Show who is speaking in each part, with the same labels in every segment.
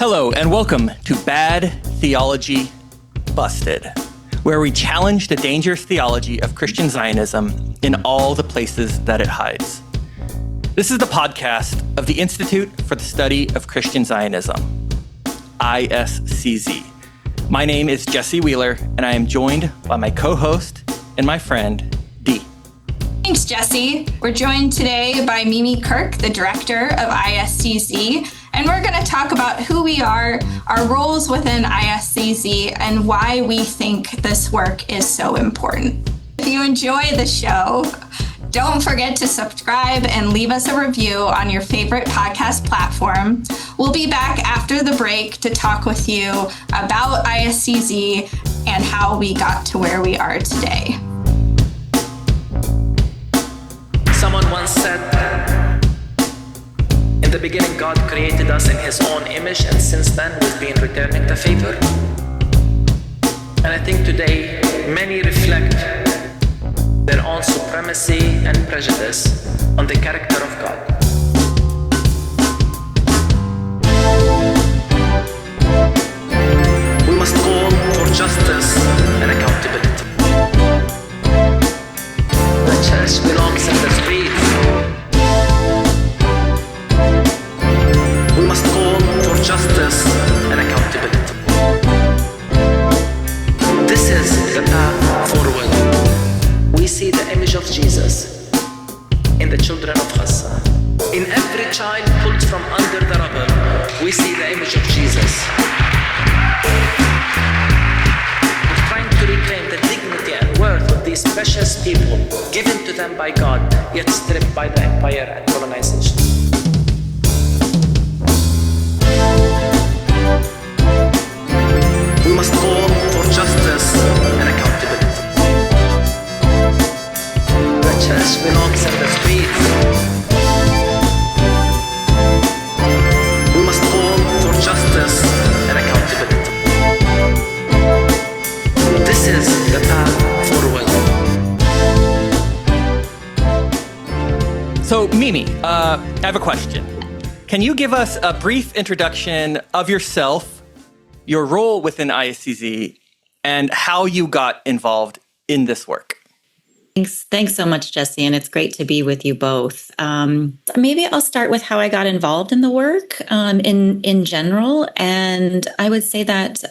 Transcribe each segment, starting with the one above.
Speaker 1: Hello, and welcome to Bad Theology Busted, where we challenge the dangerous theology of Christian Zionism in all the places that it hides. This is the podcast of the Institute for the Study of Christian Zionism, ISCZ. My name is Jesse Wheeler, and I am joined by my co-host and my friend, Dee.
Speaker 2: Thanks, Jesse. We're joined today by Kirk, the director of ISCZ, and we're going to talk about who we are, our roles within ISCZ, and why we think this work is so important. If you enjoy the show, don't forget to subscribe and leave us a review on your favorite podcast platform. We'll be back after the break to talk with you about ISCZ and how we got to where we are today.
Speaker 3: Someone once said, in the beginning God created us in His own image, and since then we've been returning the favor. And I think today many reflect their own supremacy and prejudice on the character of God. We must call for justice and accountability. The church belongs in the streets. We must call for justice and accountability. This is the path forward. We see the image of Jesus in the children of Gaza. In every child pulled from under the rubble, we see the image of Jesus. We're trying to reclaim the dignity and worth of these precious people given to them by God, yet stripped by the empire and colonization. We must call for justice and accountability. The church belongs in the streets. We must call for justice and accountability. This is the path forward.
Speaker 1: So, Mimi, I have a question. Can you give us a brief introduction of yourself, your role within ISCZ, and how you got involved in this work?
Speaker 4: Thanks so much, Jesse, and it's great to be with you both. Maybe I'll start with how I got involved in the work in general, and I would say that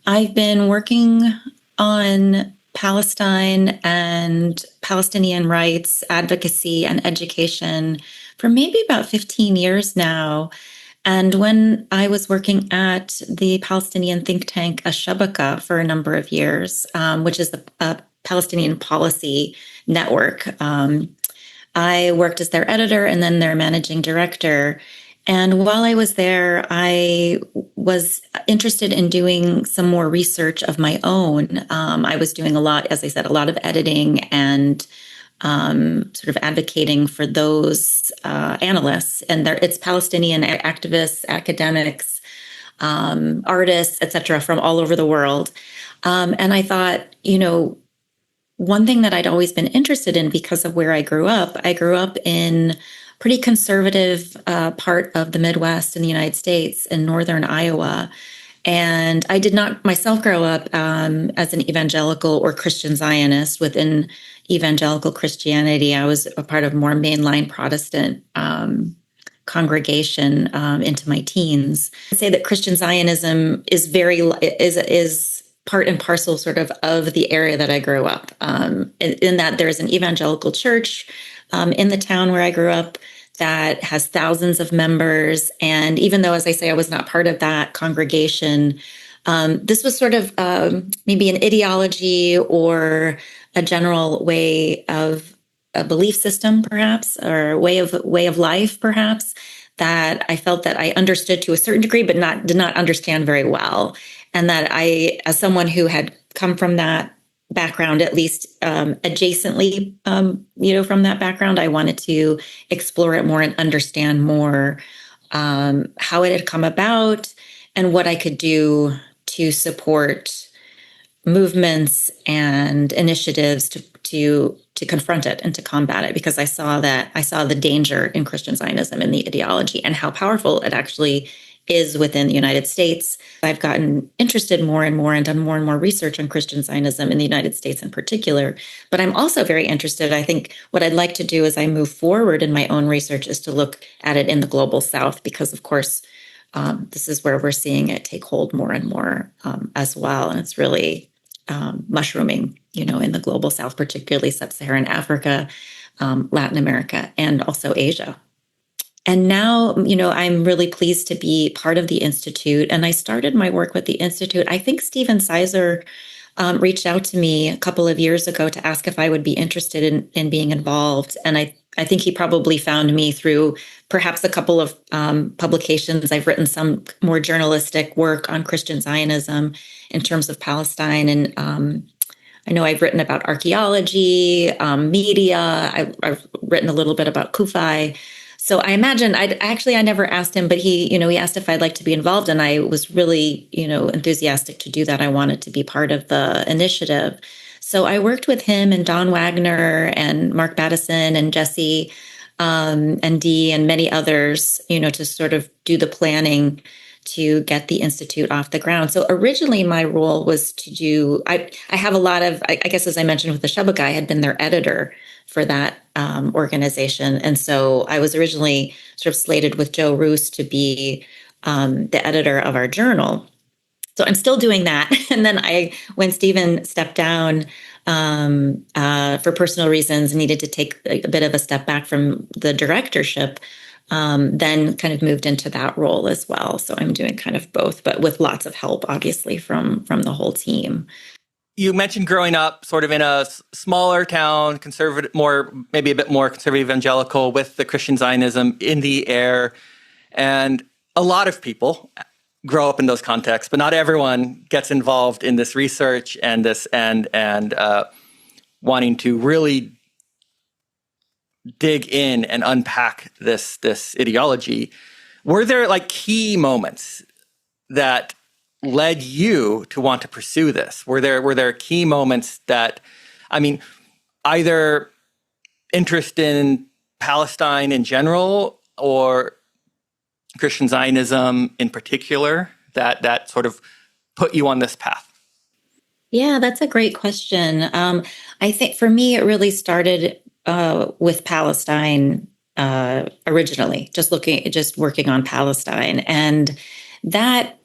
Speaker 4: I've been working on Palestine and Palestinian rights, advocacy, and education for maybe about 15 years now. And when I was working at the Palestinian think tank Ashabaka for a number of years, which is a Palestinian policy network, I worked as their editor and then their managing director. And while I was there, I was interested in doing some more research of my own. I was doing a lot, as I said, a lot of editing and sort of advocating for those analysts. And it's Palestinian activists, academics, artists, etc., from all over the world. And I thought, one thing that I'd always been interested in because of where I grew up in pretty conservative part of the Midwest in the United States in northern Iowa. And I did not myself grow up as an evangelical or Christian Zionist within evangelical Christianity. I was a part of more mainline Protestant congregation into my teens. I'd say that Christian Zionism is part and parcel sort of the area that I grew up, in that there's an evangelical church in the town where I grew up that has thousands of members. And even though, as I say, I was not part of that congregation, this was sort of maybe an ideology or a general way of a belief system, perhaps, or way of life, perhaps, that I felt that I understood to a certain degree, but did not understand very well. And that I, as someone who had come from that background, at least adjacently, from that background, I wanted to explore it more and understand more how it had come about and what I could do to support movements and initiatives to confront it and to combat it, because I saw the danger in Christian Zionism and the ideology and how powerful it actually is within the United States. I've gotten interested more and more and done more and more research on Christian Zionism in the United States in particular. But I'm also very interested. I think what I'd like to do as I move forward in my own research is to look at it in the global South, because, of course, this is where we're seeing it take hold more and more as well. And it's really mushrooming, in the global South, particularly sub-Saharan Africa, Latin America, and also Asia. And now, I'm really pleased to be part of the Institute. And I started my work with the Institute. I think Stephen Sizer reached out to me a couple of years ago to ask if I would be interested in being involved. And I think he probably found me through perhaps a couple of publications. I've written some more journalistic work on Christian Zionism in terms of Palestine. And I know I've written about archaeology, media. I've written a little bit about Kufi. So I imagine I never asked him, but he asked if I'd like to be involved, and I was really, enthusiastic to do that. I wanted to be part of the initiative. So I worked with him and Don Wagner and Mark Battison and Jesse and Dee and many others, to sort of do the planning to get the Institute off the ground. So originally my role was to do, I have a lot of, I guess, as I mentioned with the Shabbat, I had been their editor for that organization. And so I was originally sort of slated with Joe Roos to be the editor of our journal. So I'm still doing that. And then when Stephen stepped down for personal reasons, needed to take a bit of a step back from the directorship, then kind of moved into that role as well. So I'm doing kind of both, but with lots of help, obviously, from the whole team.
Speaker 1: You mentioned growing up sort of in a smaller town, conservative, maybe a bit more conservative evangelical, with the Christian Zionism in the air. And a lot of people grow up in those contexts, but not everyone gets involved in this research and this and wanting to really dig in and unpack this ideology. Were there key moments that led you to want to pursue this? Were there key moments that, either interest in Palestine in general or Christian Zionism in particular that sort of put you on this path?
Speaker 4: Yeah, that's a great question. I think for me, it really started with Palestine originally, just working on Palestine. And that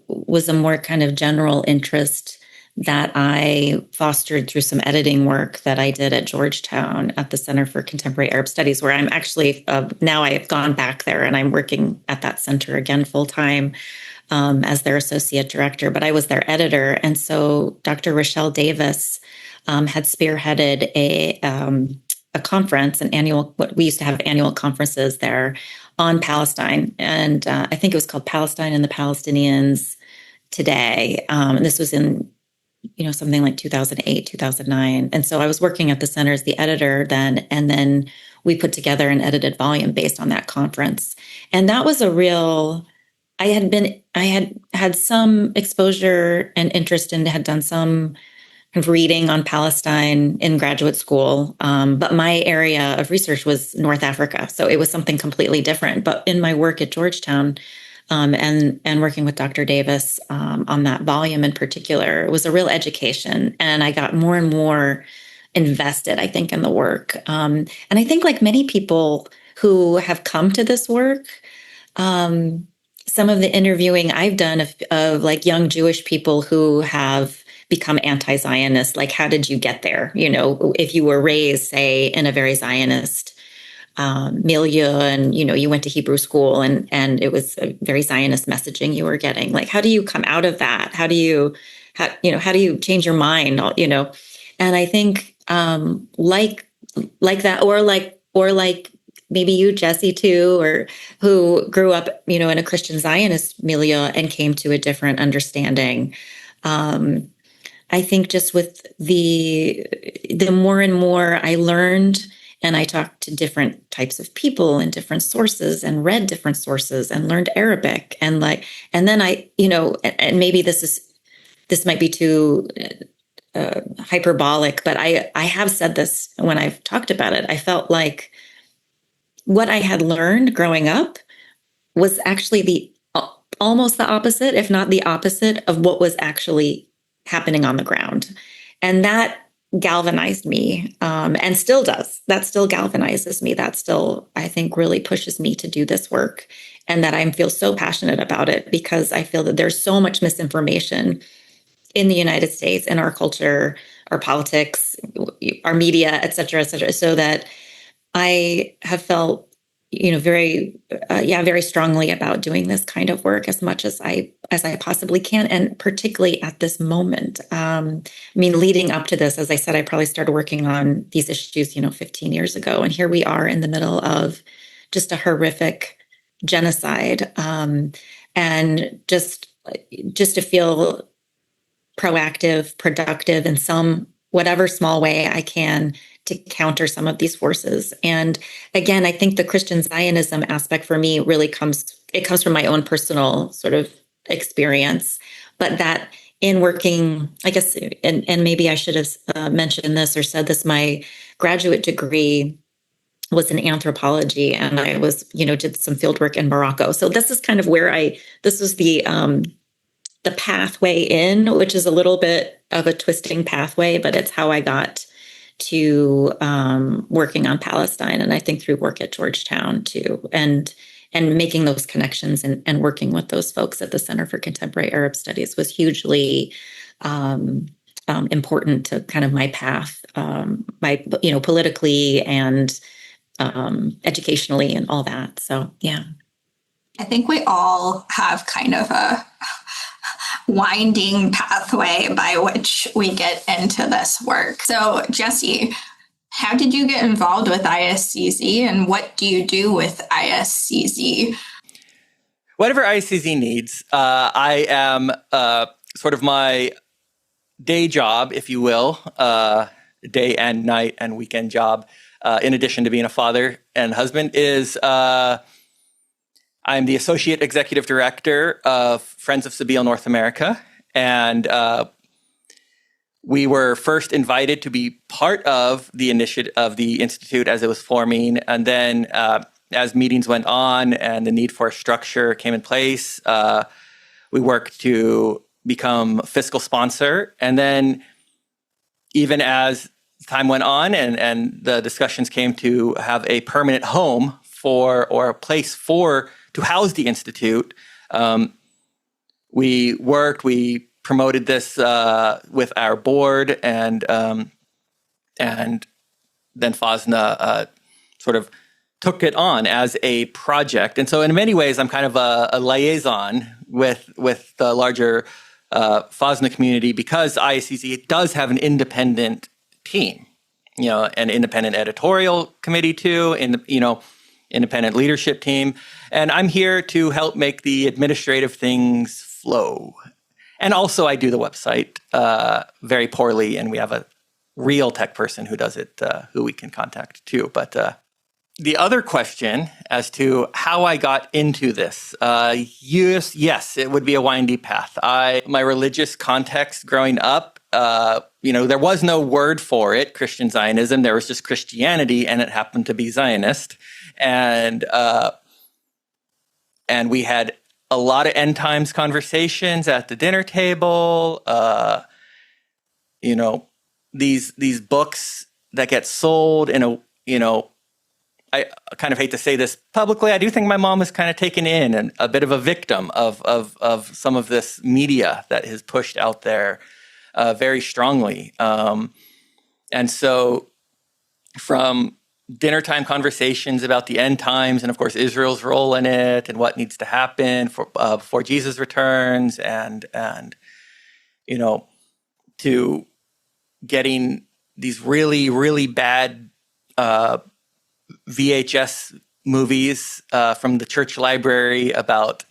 Speaker 4: was a more kind of general interest that I fostered through some editing work that I did at Georgetown at the Center for Contemporary Arab Studies, where I'm actually, now I have gone back there and I'm working at that center again full-time as their associate director, but I was their editor. And so Dr. Rochelle Davis had spearheaded a conference, what we used to have annual conferences there on Palestine. And I think it was called Palestine and the Palestinians Today. And this was in, something like 2008, 2009. And so I was working at the center as the editor then, and then we put together an edited volume based on that conference. And that was I had had some exposure and interest and had done some of reading on Palestine in graduate school. But my area of research was North Africa. So it was something completely different. But in my work at Georgetown and working with Dr. Davis on that volume in particular, it was a real education. And I got more and more invested, I think, in the work. And I think like many people who have come to this work, some of the interviewing I've done of like young Jewish people who have become anti-Zionist, like how did you get there? If you were raised, say, in a very Zionist milieu and, you went to Hebrew school and it was a very Zionist messaging you were getting, like, how do you come out of that? How do you change your mind? And I think like that, or like maybe you, Jesse, too, or who grew up, in a Christian Zionist milieu and came to a different understanding. I think just with the more and more I learned and I talked to different types of people and different sources and read different sources and learned Arabic and then I, and maybe this might be too hyperbolic, but I have said this when I've talked about it. I felt like what I had learned growing up was actually the almost the opposite, if not the opposite, of what was actually happening on the ground. And that galvanized me, and still does. That still galvanizes me. That still, I think, really pushes me to do this work, and that I feel so passionate about it because I feel that there's so much misinformation in the United States, in our culture, our politics, our media, et cetera, so that I have felt, very strongly about doing this kind of work as much as I possibly can, and particularly at this moment. Leading up to this, as I said, I probably started working on these issues, 15 years ago, and here we are in the middle of just a horrific genocide, and just to feel proactive, productive in some whatever small way I can to counter some of these forces. And again, I think the Christian Zionism aspect for me really comes from my own personal sort of experience, but that in working, I guess, and maybe I should have mentioned this or said this, my graduate degree was in anthropology, and I was, did some field work in Morocco. So this is kind of where this was the pathway in, which is a little bit of a twisting pathway, but it's how I got to working on Palestine, and I think through work at Georgetown too, and making those connections and working with those folks at the Center for Contemporary Arab Studies was hugely important to kind of my path, politically and educationally and all that. So yeah,
Speaker 2: I think we all have kind of a winding pathway by which we get into this work. So Jesse, how did you get involved with ISCZ, and what do you do with ISCZ?
Speaker 1: Whatever ISCZ needs. I am sort of my day job, if you will, day and night and weekend job, in addition to being a father and husband, is I'm the Associate Executive Director of Friends of Sabeel North America, and we were first invited to be part of the initiative of the Institute as it was forming, and then as meetings went on and the need for a structure came in place, we worked to become fiscal sponsor, and then even as time went on and the discussions came to have a permanent home or a place to house the Institute, we promoted this with our board, and then FOSNA sort of took it on as a project. And so in many ways, I'm kind of a liaison with the larger FOSNA community, because ISCZ does have an independent team, an independent editorial committee too, independent leadership team. And I'm here to help make the administrative things flow. And also I do the website very poorly, and we have a real tech person who does it, who we can contact too. But the other question as to how I got into this, yes, it would be a windy path. My religious context growing up, there was no word for it, Christian Zionism. There was just Christianity, and it happened to be Zionist. And we had a lot of end times conversations at the dinner table. These books that get sold I kind of hate to say this publicly. I do think my mom was kind of taken in and a bit of a victim of some of this media that is pushed out there very strongly. And so from dinner time conversations about the end times and, of course, Israel's role in it and what needs to happen before Jesus returns, and to getting these really, really bad VHS movies from the church library about,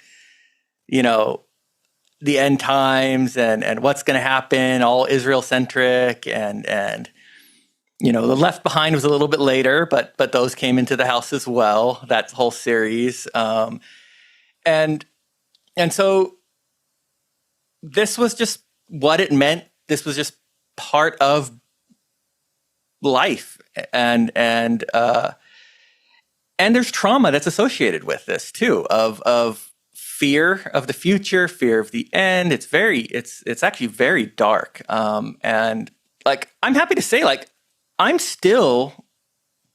Speaker 1: the end times and what's going to happen, all Israel-centric, and the Left Behind was a little bit later, but those came into the house as well, that whole series. And so this was just what it meant. This was just part of life. And there's trauma that's associated with this too, of fear of the future, fear of the end. It's actually very dark. And like, I'm happy to say, like, I'm still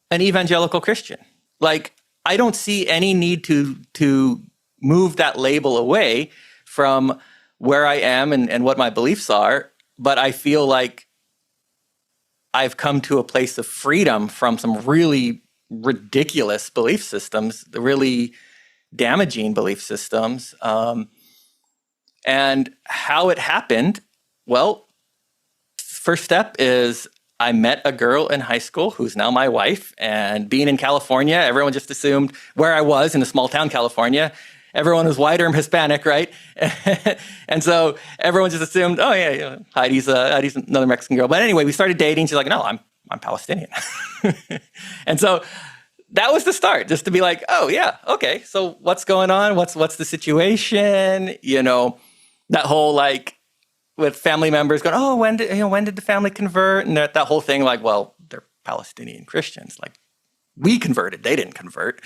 Speaker 1: an evangelical Christian. Like, I don't see any need to move that label away from where I am and what my beliefs are. But I feel like I've come to a place of freedom from some really ridiculous belief systems, the really damaging belief systems. And how it happened, well, first step is I met a girl in high school who's now my wife. And being in California, everyone just assumed where I was in a small town, California, everyone was white or Hispanic, right? And so everyone just assumed, oh yeah, Heidi's another Mexican girl. But anyway, we started dating. She's like, no, I'm Palestinian. And so that was the start, just to be like, oh yeah, okay. So what's going on? What's the situation? You know, that whole like with family members going, oh, when did the family convert? And that whole thing, like, well, they're Palestinian Christians. Like, we converted, they didn't convert.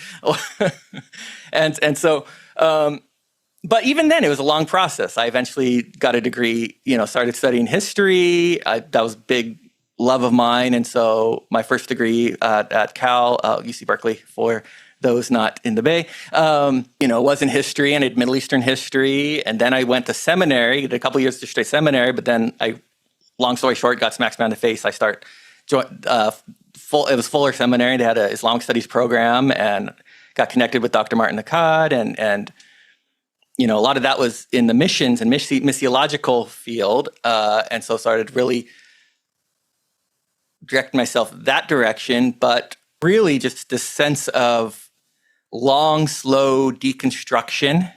Speaker 1: and so, but even then, it was a long process. I eventually got a degree, started studying history. That was a big love of mine. And so my first degree at Cal, UC Berkeley, for those not in the Bay, was in history and in Middle Eastern history. And then I went to seminary, did a couple years of straight seminary, but then long story short, got smacked in the face. I it was Fuller Seminary. They had an Islamic studies program and got connected with Dr. Martin Akkad. And a lot of that was in the missions and missiological field. And so started really directing myself that direction, but really just this sense of long, slow deconstruction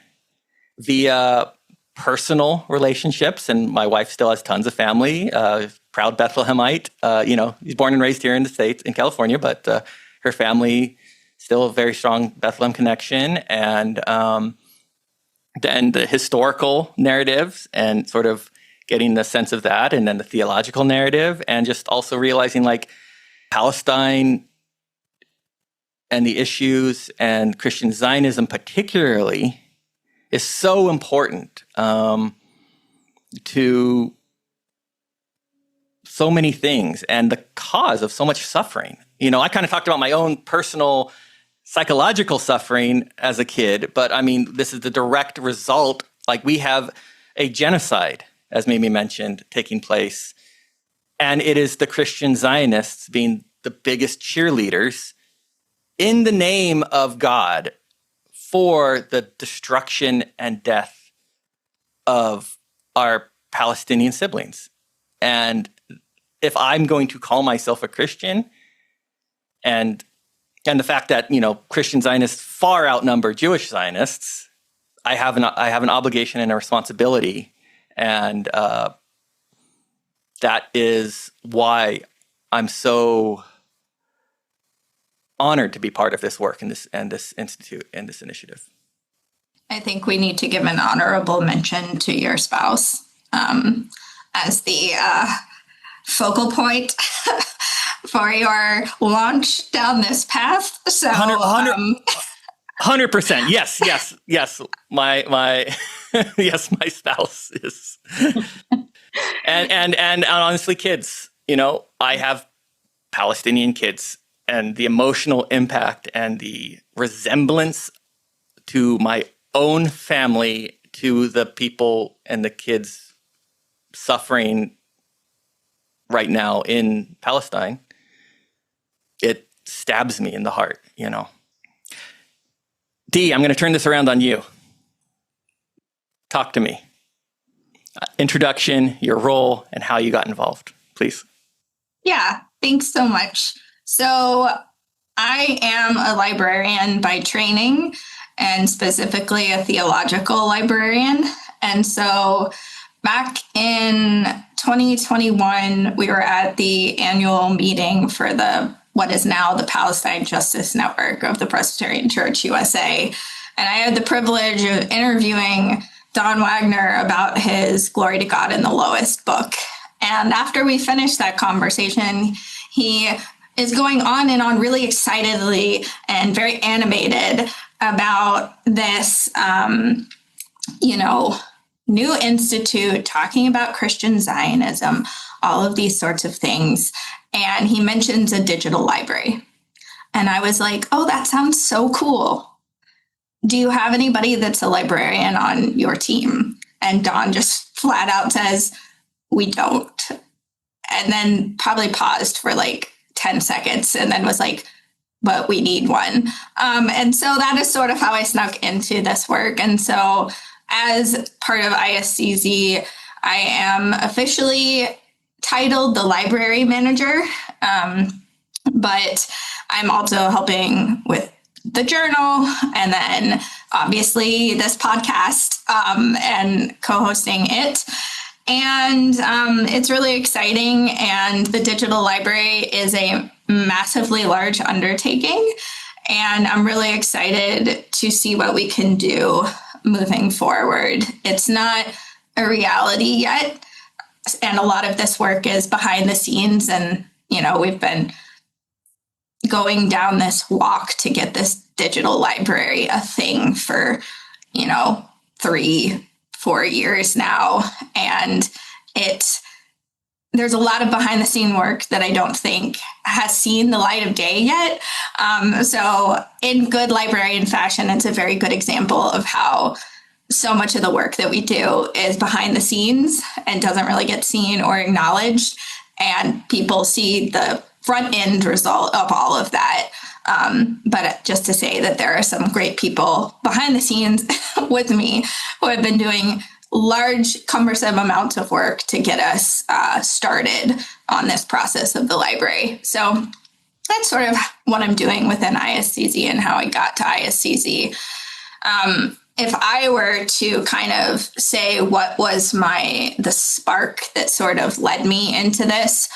Speaker 1: via personal relationships. And my wife still has tons of family, proud Bethlehemite. He's born and raised here in the States, in California, but her family still a very strong Bethlehem connection. And then the historical narratives and sort of getting the sense of that, and then the theological narrative, and just also realizing like Palestine and the issues and Christian Zionism particularly is so important to so many things and the cause of so much suffering. I kind of talked about my own personal psychological suffering as a kid, but I mean, this is the direct result. Like, we have a genocide, as Mimi mentioned, taking place, and it is the Christian Zionists being the biggest cheerleaders in the name of God for the destruction and death of our Palestinian siblings. And if I'm going to call myself a Christian, and the fact that, Christian Zionists far outnumber Jewish Zionists, I have an obligation and a responsibility. And that is why I'm so honored to be part of this work and this institute and this initiative.
Speaker 2: I think we need to give an honorable mention to your spouse as the focal point for your launch down this path. So
Speaker 1: 100%. Yes. My yes, my spouse is, and honestly, kids. I have Palestinian kids, and the emotional impact and the resemblance to my own family, to the people and the kids suffering right now in Palestine, it stabs me in the heart, Dee, I'm going to turn this around on you. Talk to me. Introduction, your role, and how you got involved, please.
Speaker 2: Yeah, thanks so much. So I am a librarian by training, and specifically a theological librarian. And so back in 2021, we were at the annual meeting for what is now the Palestine Justice Network of the Presbyterian Church USA. And I had the privilege of interviewing Don Wagner about his Glory to God in the Lowest book. And after we finished that conversation, he is going on and on really excitedly and very animated about this new institute talking about Christian Zionism, all of these sorts of things. And he mentions a digital library. And I was like, oh, that sounds so cool. Do you have anybody that's a librarian on your team? And Don just flat out says, we don't. And then probably paused for like 10 seconds and then was like, but we need one. And so that is sort of how I snuck into this work. And so as part of ISCZ, I am officially titled the library manager, but I'm also helping with the journal and then obviously this podcast and co-hosting it. And it's really exciting. And the digital library is a massively large undertaking. And I'm really excited to see what we can do moving forward. It's not a reality yet. And a lot of this work is behind the scenes. And, we've been going down this walk to get this digital library a thing for, 3-4 years now. And there's a lot of behind the scene work that I don't think has seen the light of day yet. So in good librarian fashion, it's a very good example of how so much of the work that we do is behind the scenes and doesn't really get seen or acknowledged. And people see the front end result of all of that. But just to say that there are some great people behind the scenes with me who have been doing large, cumbersome amounts of work to get us started on this process of the library. So that's sort of what I'm doing within ISCZ and how I got to ISCZ. If I were to kind of say what was the spark that sort of led me into this,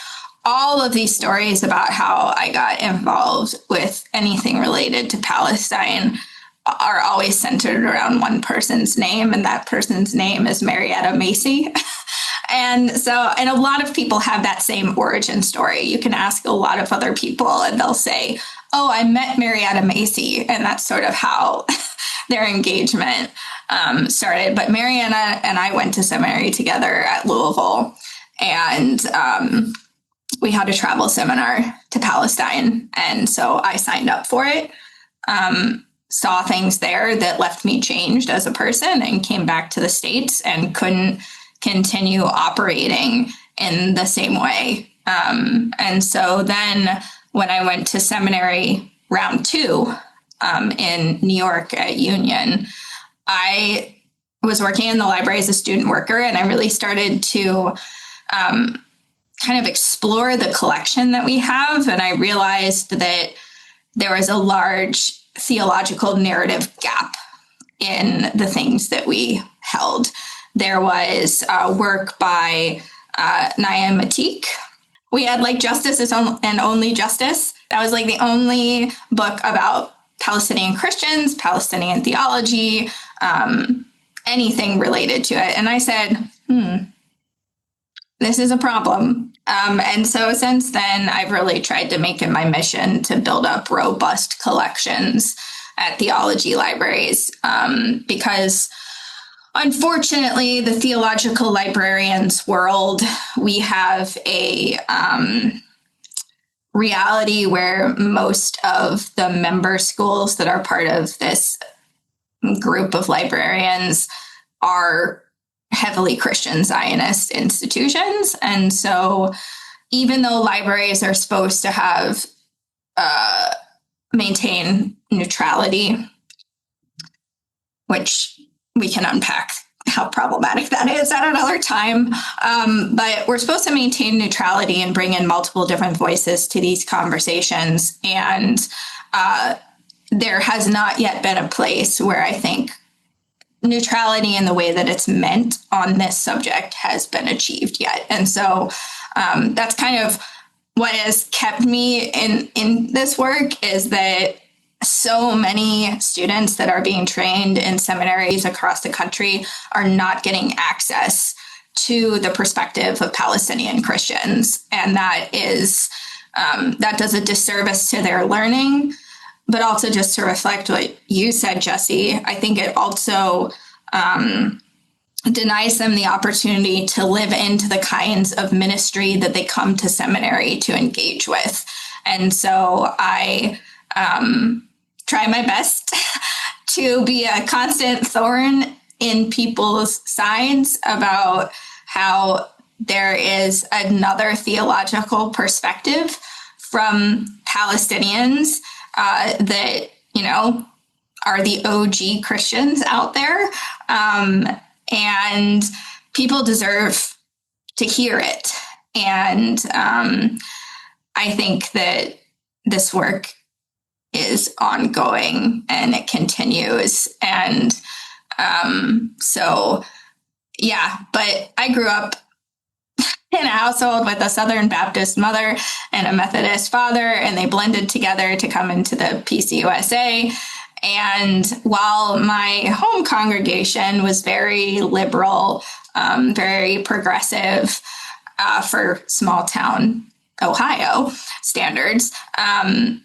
Speaker 2: all of these stories about how I got involved with anything related to Palestine are always centered around one person's name, and that person's name is Marietta Macy. And a lot of people have that same origin story. You can ask a lot of other people and they'll say, oh, I met Marietta Macy. And that's sort of how their engagement started. But Marietta and I went to seminary together at Louisville, and we had a travel seminar to Palestine. And so I signed up for it, saw things there that left me changed as a person, and came back to the States and couldn't continue operating in the same way. And so then when I went to seminary round 2 in New York at Union, I was working in the library as a student worker, and I really started to kind of explore the collection that we have. And I realized that there was a large theological narrative gap in the things that we held. There was work by Naya Matik. We had like Justice and Only Justice. That was like the only book about Palestinian Christians, Palestinian theology, anything related to it. And I said, this is a problem. And so since then, I've really tried to make it my mission to build up robust collections at theology libraries, because unfortunately, the theological librarians world, we have a reality where most of the member schools that are part of this group of librarians are heavily Christian Zionist institutions. And so even though libraries are supposed to have maintain neutrality, which we can unpack how problematic that is at another time. But we're supposed to maintain neutrality and bring in multiple different voices to these conversations. And there has not yet been a place where I think neutrality in the way that it's meant on this subject has been achieved yet. And so that's kind of what has kept me in this work, is that so many students that are being trained in seminaries across the country are not getting access to the perspective of Palestinian Christians. And that does a disservice to their learning. But also, just to reflect what you said, Jesse, I think it also denies them the opportunity to live into the kinds of ministry that they come to seminary to engage with. And so I try my best to be a constant thorn in people's sides about how there is another theological perspective from Palestinians that, are the OG Christians out there. And people deserve to hear it. And I think that this work is ongoing and it continues. And but I grew up in a household with a Southern Baptist mother and a Methodist father, and they blended together to come into the PCUSA. And while my home congregation was very liberal, very progressive for small town Ohio standards, there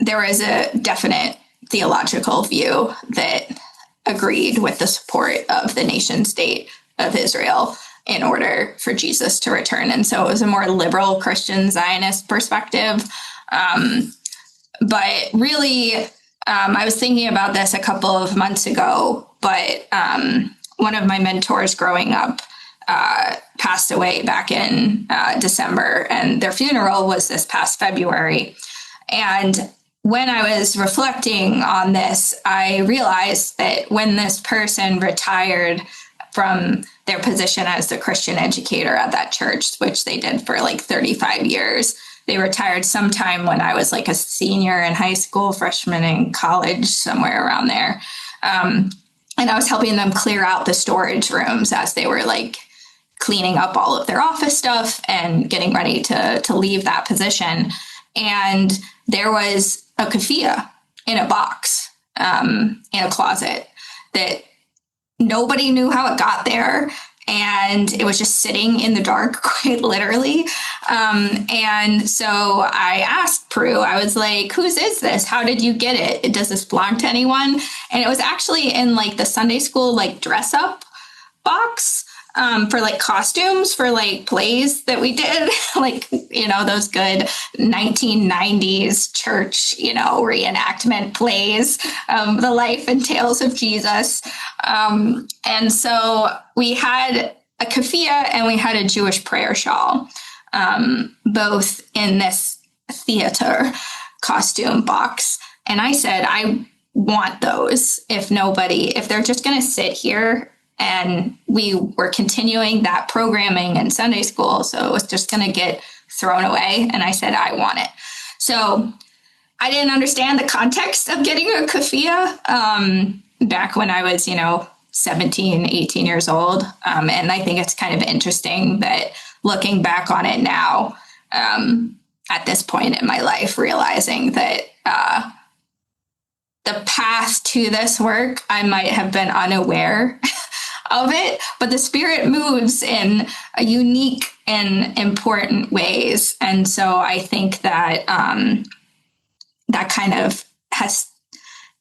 Speaker 2: was a definite theological view that agreed with the support of the nation state of Israel in order for Jesus to return. And so it was a more liberal Christian Zionist perspective. But really, I was thinking about this a couple of months ago, but one of my mentors growing up passed away back in December, and their funeral was this past February. And when I was reflecting on this, I realized that when this person retired from their position as the Christian educator at that church, which they did for like 35 years, they retired sometime when I was like a senior in high school, freshman in college, somewhere around there. And I was helping them clear out the storage rooms as they were like cleaning up all of their office stuff and getting ready to leave that position. And there was a keffiyeh in a box in a closet that nobody knew how it got there. And it was just sitting in the dark, quite literally. And so I asked Prue, I was like, whose is this? How did you get it? Does this belong to anyone? And it was actually in like the Sunday school, like dress up box for like costumes for like plays that we did, like, those good 1990s church, reenactment plays, the life and tales of Jesus. And so we had a keffiyeh and we had a Jewish prayer shawl, both in this theater costume box. And I said, I want those if they're just going to sit here. And we were continuing that programming in Sunday school, so it was just going to get thrown away. And I said, I want it. So I didn't understand the context of getting a keffiyeh back when I was, 17, 18 years old. And I think it's kind of interesting that looking back on it now, at this point in my life, realizing that the path to this work, I might have been unaware of it, but the Spirit moves in a unique and important ways. And so I think that that kind of has,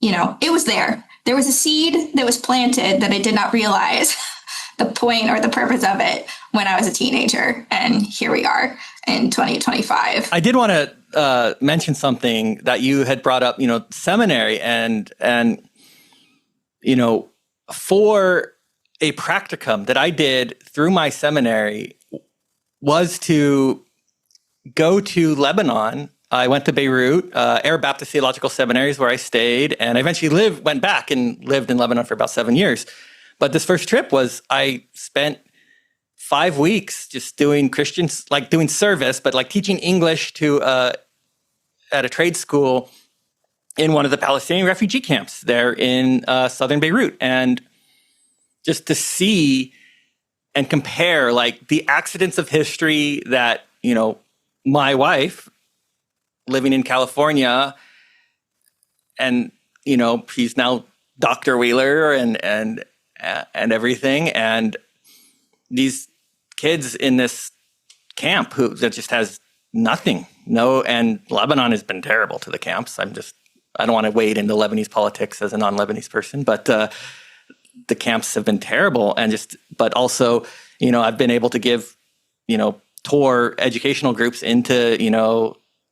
Speaker 2: it was there. There was a seed that was planted that I did not realize the point or the purpose of it when I was a teenager. And here we are in 2025.
Speaker 1: I did want to mention something that you had brought up, seminary and for a practicum that I did through my seminary was to go to Lebanon. I went to Beirut, Arab Baptist Theological Seminary is where I stayed, and I eventually went back and lived in Lebanon for about 7 years. But this first trip I spent 5 weeks just doing Christians, like doing service, but like teaching English at a trade school in one of the Palestinian refugee camps there in southern Beirut. And just to see and compare like the accidents of history that, my wife living in California and, she's now Dr. Wheeler and everything. And these kids in this camp that just has nothing. And Lebanon has been terrible to the camps. I don't want to wade into Lebanese politics as a non-Lebanese person, but the camps have been terrible. But also, I've been able to give, tour educational groups into,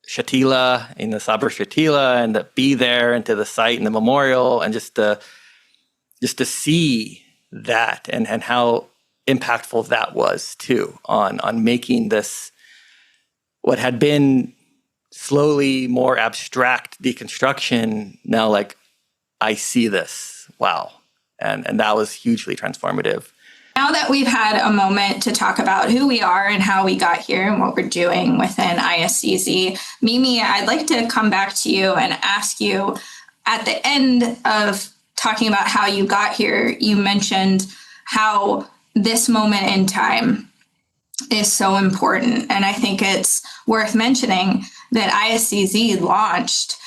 Speaker 1: Shatila, in the Sabra Shatila, and be there and to the site and the memorial, and just to see that and how impactful that was too on making this, what had been slowly more abstract deconstruction, now like, I see this, wow. And that was hugely transformative.
Speaker 2: Now that we've had a moment to talk about who we are and how we got here and what we're doing within ISCZ, Mimi, I'd like to come back to you and ask you, at the end of talking about how you got here, you mentioned how this moment in time is so important. And I think it's worth mentioning that ISCZ launched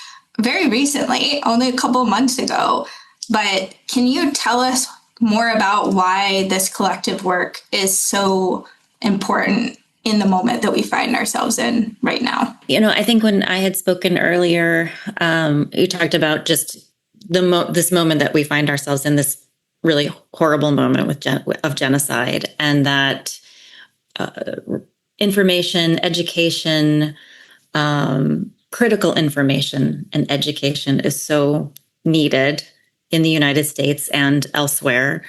Speaker 2: very recently, only a couple of months ago. But can you tell us more about why this collective work is so important in the moment that we find ourselves in right now?
Speaker 4: I think when I had spoken earlier, you talked about just this moment that we find ourselves in, this really horrible moment of genocide, and that information, education, critical information and education is so needed in the United States and elsewhere.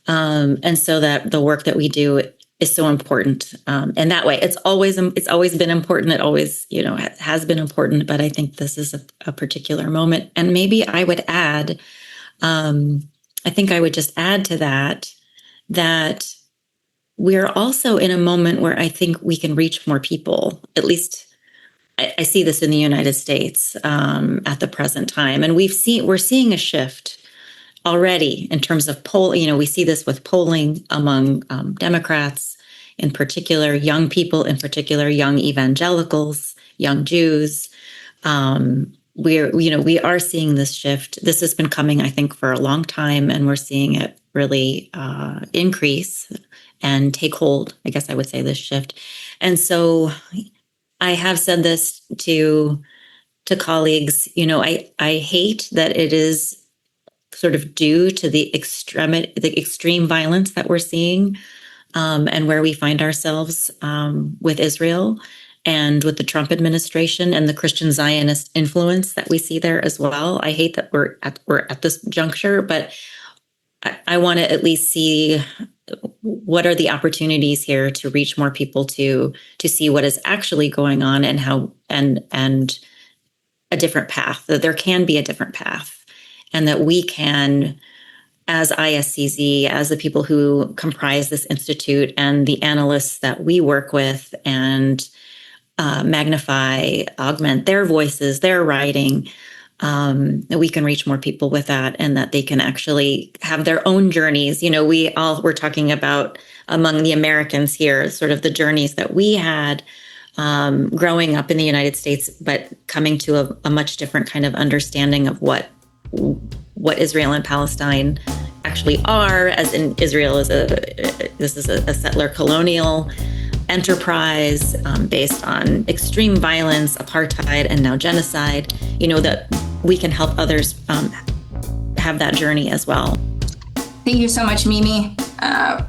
Speaker 4: And so that the work that we do is so important. And that way, it's always been important. It always, has been important. But I think this is a particular moment. And maybe I would add, I think I would just add to that we're also in a moment where I think we can reach more people. At least I see this in the United States at the present time. And we're seeing a shift already in terms of poll. We see this with polling among Democrats, in particular, young people, in particular, young evangelicals, young Jews. We are seeing this shift. This has been coming, I think, for a long time, and we're seeing it really increase and take hold. I guess I would say this shift. And so I have said this to colleagues, I hate that it is sort of due to the extreme violence that we're seeing and where we find ourselves with Israel and with the Trump administration and the Christian Zionist influence that we see there as well. I hate that we're at this juncture, but I want to at least see what are the opportunities here to reach more people, to see what is actually going on and how and a different path, that there can be a different path, and that we can, as ISCZ, as the people who comprise this institute and the analysts that we work with and magnify, augment their voices, their writing, that we can reach more people with that, and that they can actually have their own journeys. We're talking about among the Americans here, sort of the journeys that we had growing up in the United States, but coming to a much different kind of understanding of what Israel and Palestine actually are, as in Israel is a settler colonial enterprise based on extreme violence, apartheid, and now genocide, that we can help others have that journey as well.
Speaker 2: Thank you so much, Mimi,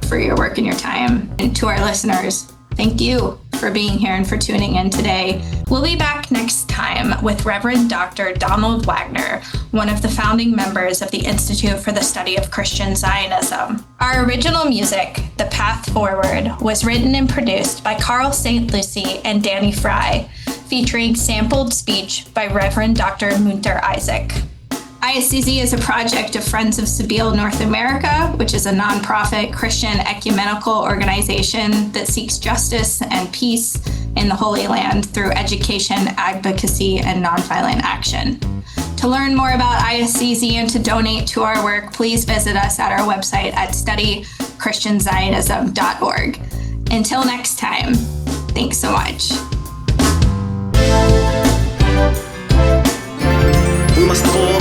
Speaker 2: for your work and your time. And to our listeners, thank you for being here and for tuning in today. We'll be back next time with Reverend Dr. Donald Wagner, one of the founding members of the Institute for the Study of Christian Zionism. Our original music, The Path Forward, was written and produced by Karl Saint Lucy and Danny Frye, featuring sampled speech by Reverend Dr. Munther Isaac. ISCZ is a project of Friends of Sabeel North America, which is a nonprofit Christian ecumenical organization that seeks justice and peace in the Holy Land through education, advocacy, and nonviolent action. To learn more about ISCZ and to donate to our work, please visit us at our website at studychristianzionism.org. Until next time, thanks so much.
Speaker 3: We must all